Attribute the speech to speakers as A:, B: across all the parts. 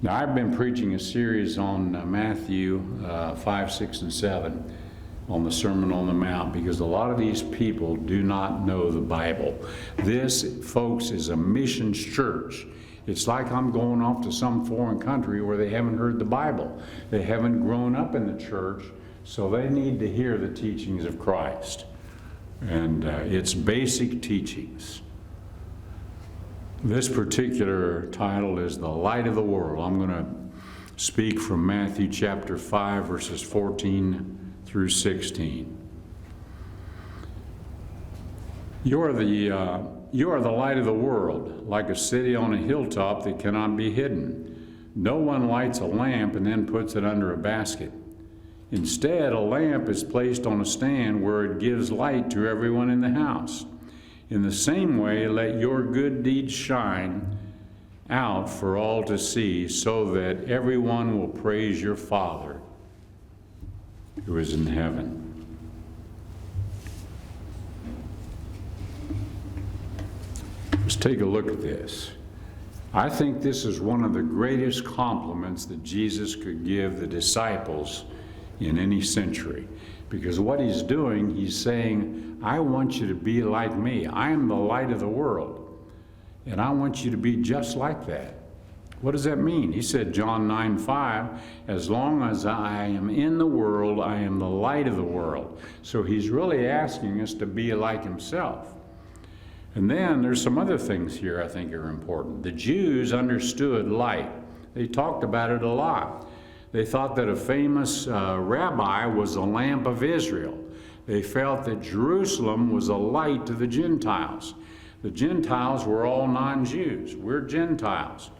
A: Now, I've been preaching a series on Matthew 5, 6, and 7 on the Sermon on the Mount because a lot of these people do not know the Bible. This, folks, is a missions church. It's like I'm going off to some foreign country where they haven't heard the Bible. They haven't grown up in the church, so they need to hear the teachings of Christ. And it's basic teachings. This particular title is The Light of the World. I'm going to speak from Matthew chapter 5, verses 14 through 16. You are the light of the world, like a city on a hilltop that cannot be hidden. No one lights a lamp and then puts it under a basket. Instead, a lamp is placed on a stand where it gives light to everyone in the house. In the same way, let your good deeds shine out for all to see, so that everyone will praise your Father who is in heaven. Let's take a look at this. I think this is one of the greatest compliments that Jesus could give the disciples in any century. Because what he's doing, he's saying, I want you to be like me. I am the light of the world. And I want you to be just like that. What does that mean? He said, John 9:5, as long as I am in the world, I am the light of the world. So he's really asking us to be like himself. And then there's some other things here I think are important. The Jews understood light. They talked about it a lot. They thought that a famous rabbi was the lamp of Israel. They felt that Jerusalem was a light to the Gentiles. The Gentiles were all non-Jews. We're Gentiles.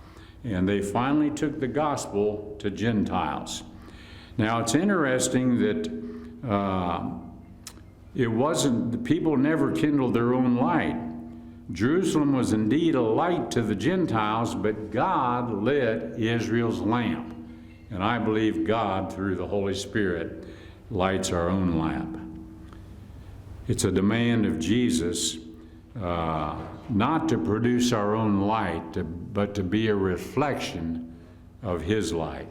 A: And they finally took the gospel to Gentiles. Now, it's interesting that the people never kindled their own light. Jerusalem was indeed a light to the Gentiles, but God lit Israel's lamp. And I believe God, through the Holy Spirit, lights our own lamp. It's a demand of Jesus not to produce our own light, but to be a reflection of His light.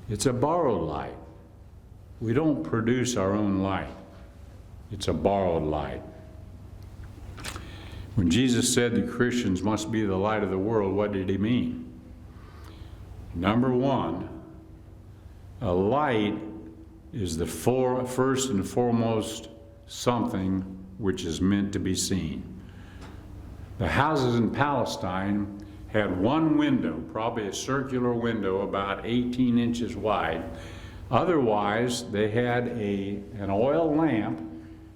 A: It's a borrowed light. We don't produce our own light. It's a borrowed light. When Jesus said the Christians must be the light of the world, what did He mean? Number one, a light is the first and foremost something which is meant to be seen. The houses in Palestine had one window, probably a circular window about 18 inches wide. Otherwise, they had an oil lamp.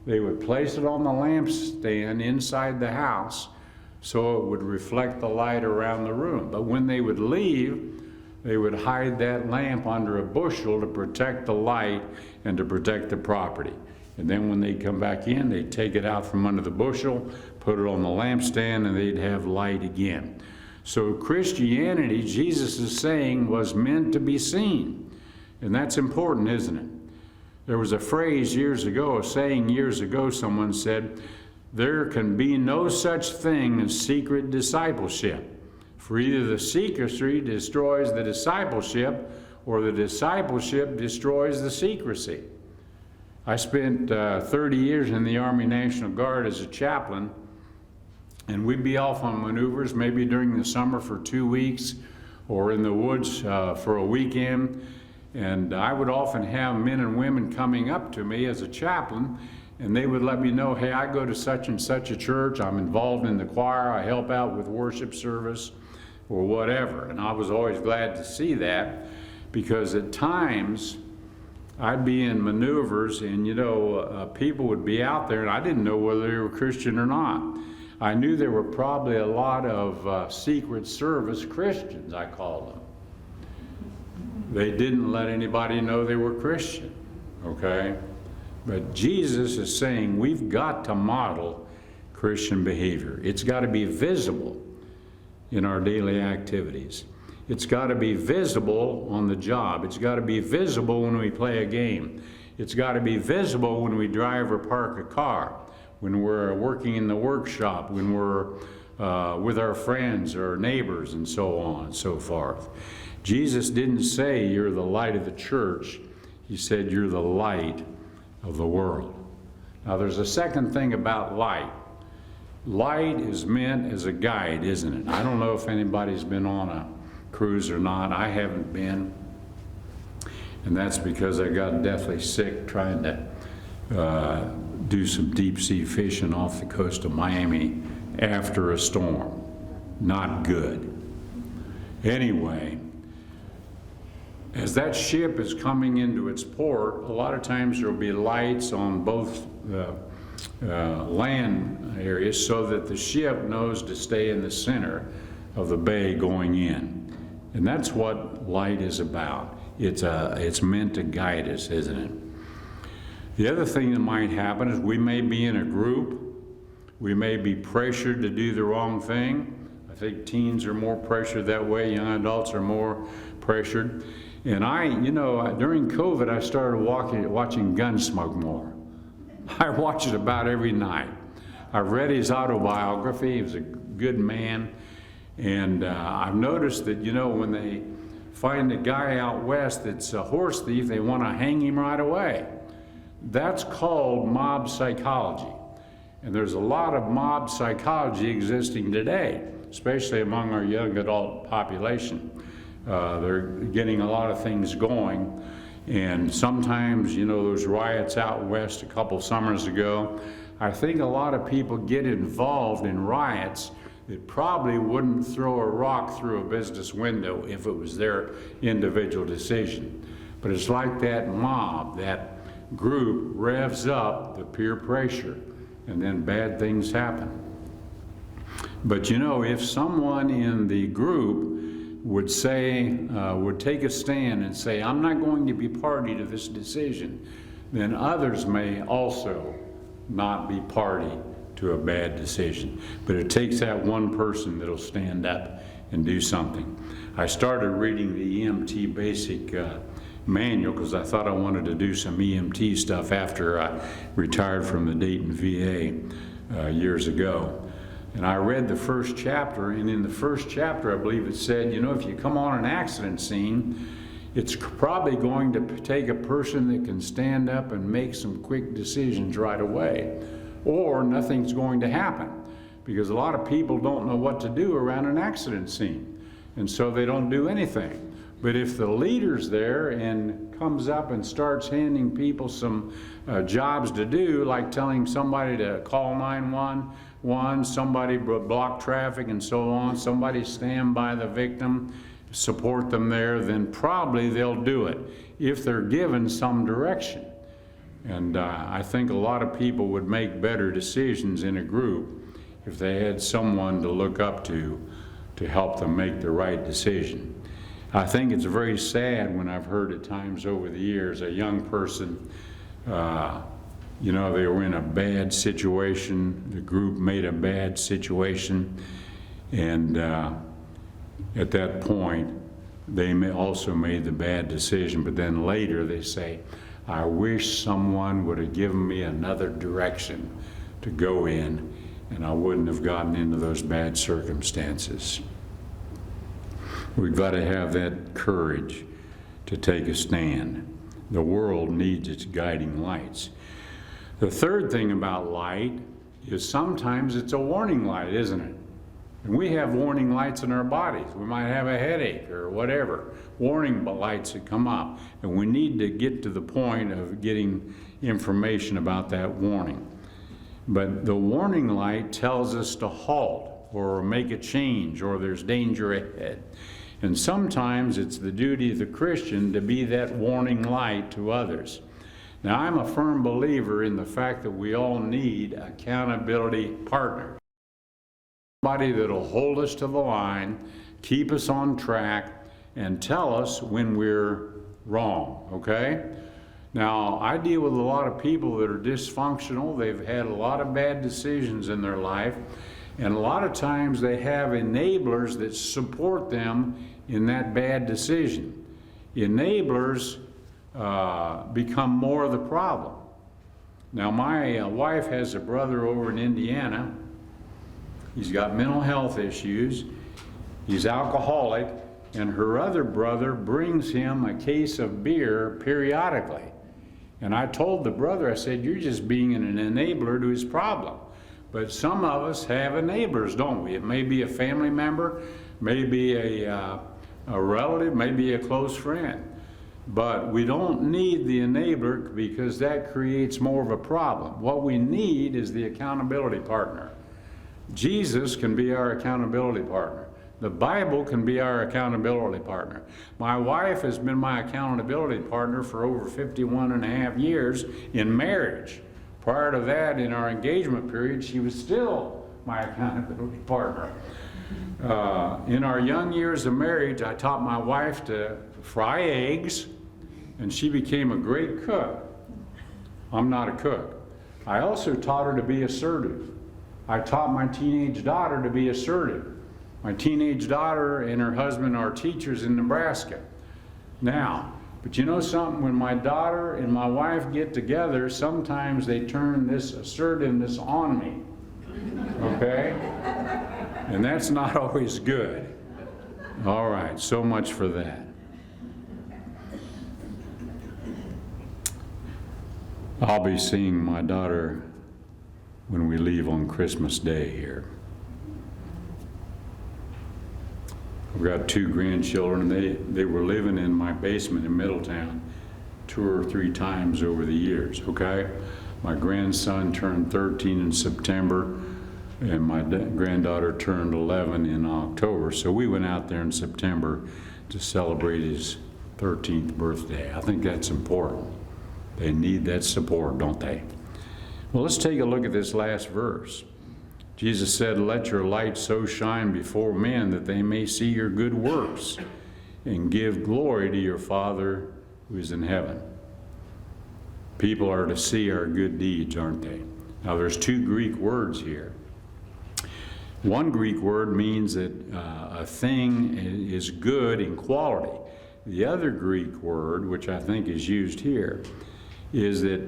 A: They would place it on the lampstand inside the house so it would reflect the light around the room. But when they would leave, they would hide that lamp under a bushel to protect the light and to protect the property. And then when they'd come back in, they'd take it out from under the bushel, put it on the lampstand, and they'd have light again. So Christianity, Jesus is saying, was meant to be seen. And that's important, isn't it? There was a phrase years ago, someone said, there can be no such thing as secret discipleship. For either the secrecy destroys the discipleship, or the discipleship destroys the secrecy. I spent 30 years in the Army National Guard as a chaplain, and we'd be off on maneuvers, maybe during the summer for 2 weeks, or in the woods for a weekend. And I would often have men and women coming up to me as a chaplain, and they would let me know, hey, I go to such and such a church, I'm involved in the choir, I help out with worship service, or whatever. And I was always glad to see that, because at times I'd be in maneuvers and people would be out there and I didn't know whether they were Christian or not. I knew there were probably a lot of Secret Service Christians, I call them. They didn't let anybody know they were Christian, okay? But Jesus is saying we've got to model Christian behavior. It's got to be visible in our daily activities. It's got to be visible on the job. It's got to be visible when we play a game. It's got to be visible when we drive or park a car, when we're working in the workshop, when we're with our friends or neighbors and so on and so forth. Jesus didn't say you're the light of the church. He said you're the light of the world. Now there's a second thing about light. Light is meant as a guide, isn't it? I don't know if anybody's been on a cruise or not. I haven't been. And that's because I got deathly sick trying to do some deep sea fishing off the coast of Miami after a storm. Not good. Anyway, as that ship is coming into its port, a lot of times there will be lights on both land areas so that the ship knows to stay in the center of the bay going in. And that's what light is about. It's meant to guide us, isn't it? The other thing that might happen is we may be in a group. We may be pressured to do the wrong thing. I think teens are more pressured that way. Young adults are more pressured. And during COVID, I started watching Gunsmoke more. I watch it about every night. I've read his autobiography. He was a good man. And I've noticed that, when they find a guy out west that's a horse thief, they want to hang him right away. That's called mob psychology. And there's a lot of mob psychology existing today, especially among our young adult population. They're getting a lot of things going. And sometimes, those riots out west a couple summers ago, I think a lot of people get involved in riots that probably wouldn't throw a rock through a business window if it was their individual decision. But it's like that mob, that group revs up the peer pressure, and then bad things happen. But if someone in the group would take a stand and say, I'm not going to be party to this decision, then others may also not be party to a bad decision. But it takes that one person that'll stand up and do something. I started reading the EMT basic manual because I thought I wanted to do some EMT stuff after I retired from the Dayton VA years ago. And I read the first chapter, and in the first chapter, I believe it said, if you come on an accident scene, it's probably going to take a person that can stand up and make some quick decisions right away, or nothing's going to happen, because a lot of people don't know what to do around an accident scene, and so they don't do anything. But if the leader's there and comes up and starts handing people some jobs to do, like telling somebody to call 911, somebody block traffic and so on, somebody stand by the victim, support them there, then probably they'll do it if they're given some direction. And I think a lot of people would make better decisions in a group if they had someone to look up to help them make the right decision. I think it's very sad when I've heard at times over the years a young person, they were in a bad situation, the group made a bad situation, and at that point they also made the bad decision, but then later they say, I wish someone would have given me another direction to go in, and I wouldn't have gotten into those bad circumstances. We've got to have that courage to take a stand. The world needs its guiding lights. The third thing about light is sometimes it's a warning light, isn't it? And we have warning lights in our bodies. We might have a headache or whatever, warning lights that come up. And we need to get to the point of getting information about that warning. But the warning light tells us to halt or make a change, or there's danger ahead. And sometimes it's the duty of the Christian to be that warning light to others. Now, I'm a firm believer in the fact that we all need accountability partners. Somebody that'll hold us to the line, keep us on track, and tell us when we're wrong, okay? Now, I deal with a lot of people that are dysfunctional. They've had a lot of bad decisions in their life, and a lot of times they have enablers that support them in that bad decision. Enablers become more of the problem. Now, my wife has a brother over in Indiana He's got mental health issues. He's alcoholic, and her other brother brings him a case of beer periodically. And I told the brother, I said, you're just being an enabler to his problem. But some of us have enablers, don't we? It may be a family member, maybe a relative, maybe a close friend. But we don't need the enabler because that creates more of a problem. What we need is the accountability partner. Jesus can be our accountability partner. The Bible can be our accountability partner. My wife has been my accountability partner for over 51 and a half years in marriage. Prior to that, in our engagement period, she was still my accountability partner. In our young years of marriage, I taught my wife to fry eggs, and she became a great cook. I'm not a cook. I also taught her to be assertive. I taught my teenage daughter to be assertive. My teenage daughter and her husband are teachers in Nebraska. Now, but you know something? When my daughter and my wife get together, sometimes they turn this assertiveness on me. Okay? And that's not always good. All right, so much for that. I'll be seeing my daughter when we leave on Christmas Day here. We've got 2 grandchildren. They were living in my basement in Middletown 2 or 3 times over the years, okay? My grandson turned 13 in September, and my granddaughter turned 11 in October. So we went out there in September to celebrate his 13th birthday. I think that's important. They need that support, don't they? Well, let's take a look at this last verse. Jesus said, let your light so shine before men that they may see your good works and give glory to your Father who is in heaven. People are to see our good deeds, aren't they? Now, there's 2 Greek words here. One Greek word means that a thing is good in quality. The other Greek word, which I think is used here, is that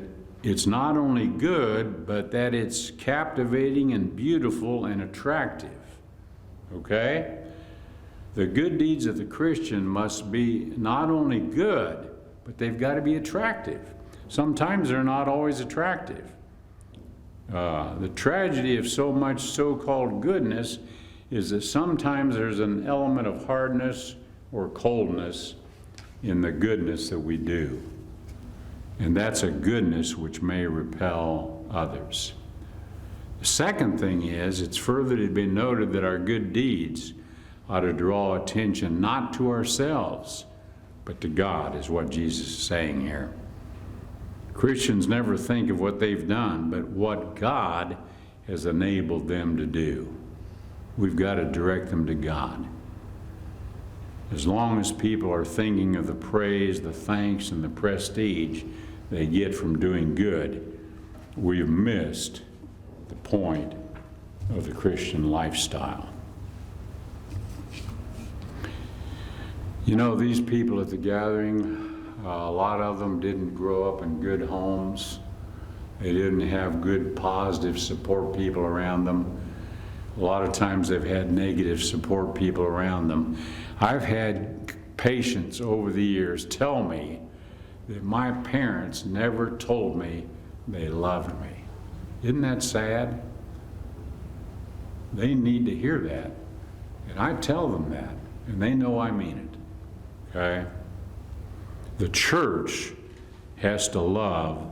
A: it's not only good, but that it's captivating and beautiful and attractive. Okay? The good deeds of the Christian must be not only good, but they've got to be attractive. Sometimes they're not always attractive. The tragedy of so much so-called goodness is that sometimes there's an element of hardness or coldness in the goodness that we do. And that's a goodness which may repel others. The second thing is, it's further to be noted that our good deeds ought to draw attention not to ourselves, but to God, is what Jesus is saying here. Christians never think of what they've done, but what God has enabled them to do. We've got to direct them to God. As long as people are thinking of the praise, the thanks, and the prestige they get from doing good, we've missed the point of the Christian lifestyle. You know, these people at the gathering, a lot of them didn't grow up in good homes. They didn't have good, positive support people around them. A lot of times they've had negative support people around them. I've had patients over the years tell me that my parents never told me they loved me. Isn't that sad? They need to hear that. And I tell them that, and they know I mean it. Okay? The church has to love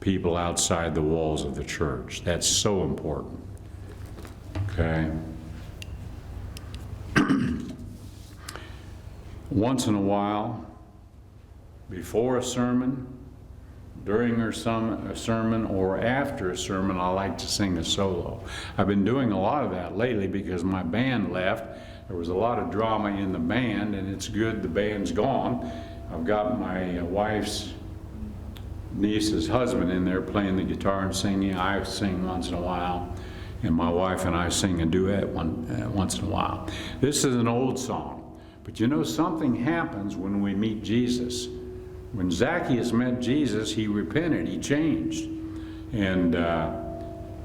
A: people outside the walls of the church. That's so important. Okay? Once in a while, before a sermon, during a sermon, or after a sermon, I like to sing a solo. I've been doing a lot of that lately because my band left. There was a lot of drama in the band, and it's good the band's gone. I've got my wife's niece's husband in there playing the guitar and singing. I sing once in a while, and my wife and I sing a duet once in a while. This is an old song, but you know, something happens when we meet Jesus. When Zacchaeus met Jesus, he repented, he changed. And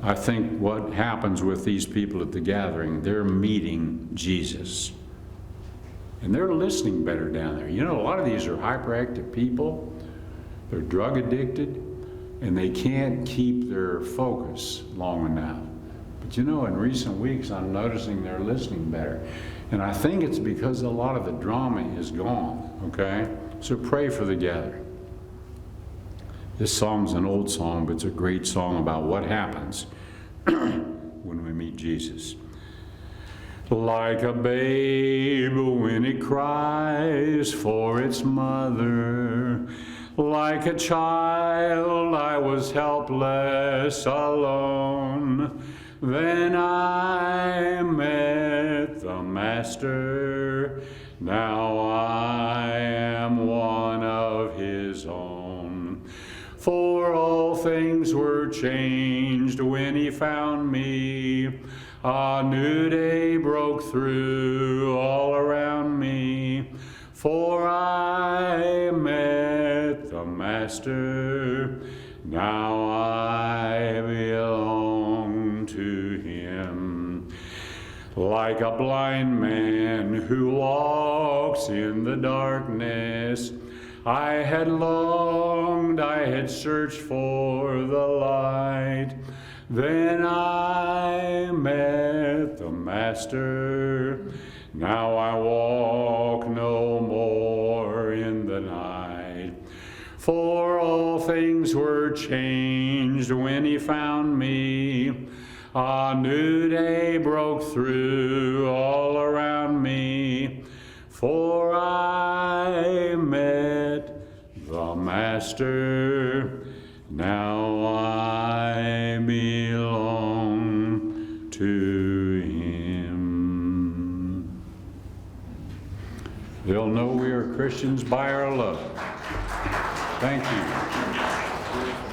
A: I think what happens with these people at the gathering, they're meeting Jesus. And they're listening better down there. You know, a lot of these are hyperactive people. They're drug addicted, and they can't keep their focus long enough. But you know, in recent weeks, I'm noticing they're listening better. And I think it's because a lot of the drama is gone, okay? So pray for the gathering. This song's an old song, but it's a great song about what happens when we meet Jesus. Like a babe when it cries for its mother, like a child I was helpless alone. Then I met the Master, now I am one of his own. For all things were changed when he found me. A new day broke through all around me. For I met the Master, now I belong to him. Like a blind man who walks in the darkness, I had longed, I had searched for the light. Then I met the Master, now I walk no more in the night. For all things were changed when he found me. A new day broke through all around me. For I met the Master, now I belong to him. They'll know we are Christians by our love. Thank you.